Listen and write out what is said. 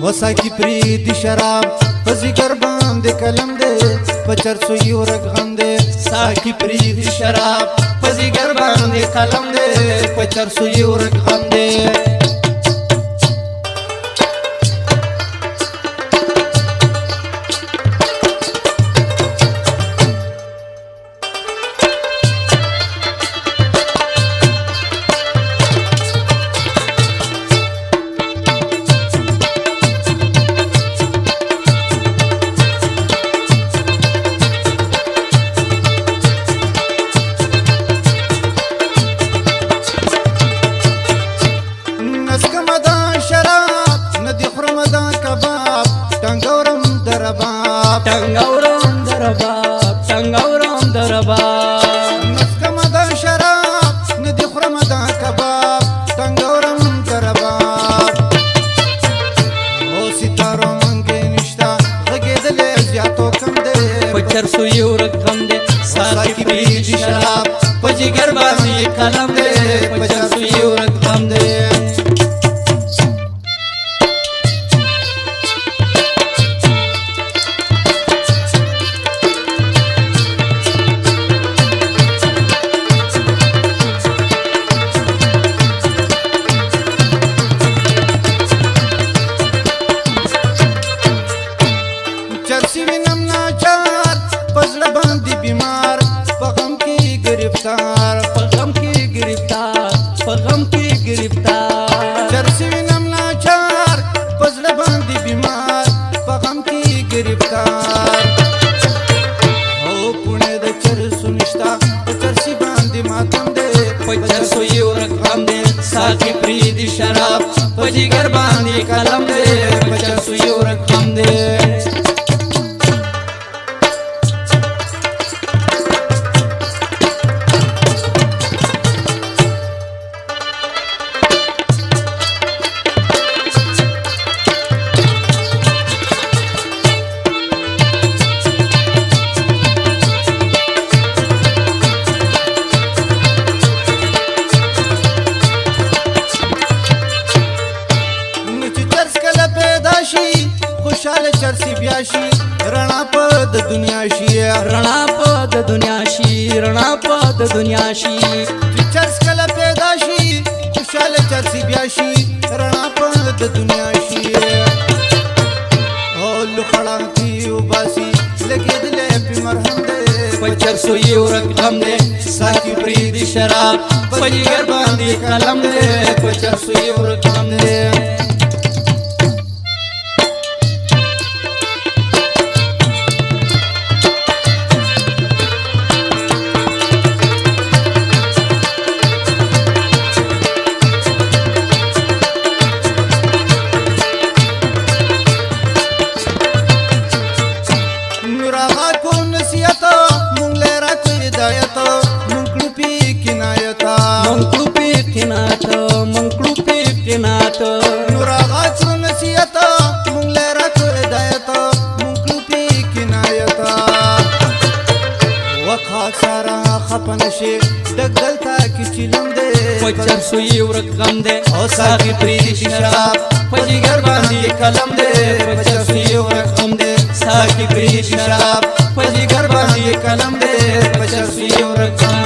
وساکی پریدی شراب پزیگر باندې کلم دے پچرسو یو رقم دے ساکی پریدی شراب پزیگر باندې کلم دے پچرسو یو رقم دے ټنګورم درباب ټنګورم درباب مسکمه دا شراب ندی خورم دا کباب ټنګورم درباب او ستارو منګې نشتا غږېدلې زیاتو کم دی په چرسو یو رقم دی ساقي پریږدي شراب په جګر باندې قلم دی په چرسو یو رقم دی چرسی وینم ناچار پزړه باندې بیمار په غم کې گرفتار په غم کې گرفتار په غم کې گرفتار چرسی وینم ناچار پزړه باندې بیمار په غم کې گرفتار او پونه د چرسو نشتا په چرسی باندې ماتم دے په چرسو یو رقم دی ساقي پریږدي شراب په جګر باندې قلم دی په چرسو یو رقم دی خوشاله چرسی بیا شي رڼا په د دنیا شي رڼا په د دنیا شي رڼا په د دنیا شي چرس کله پیدا شي خوشاله چرسی بیا شي رڼا په د دنیا شي او لخړا کی وباسي لګېدلې په مرهم دې په چرسو یو رقم دی ساقي پریږدي شراب په جګر باندې قلم دی په چرسو یو رقم دی نوراغا چو نصیحتا مونگ لیرا کو ہدایتا مونگ کلوپی کنایتا وخاک سارا خپنشی دگ دلتا کی چلم دے په چرسو یو رقم دی او ساقي پریږدي شراب په جګر باندې قلم دی په چرسو یو رقم دی ساقي پریږدي شراب په جګر باندې قلم دی په چرسو یو رقم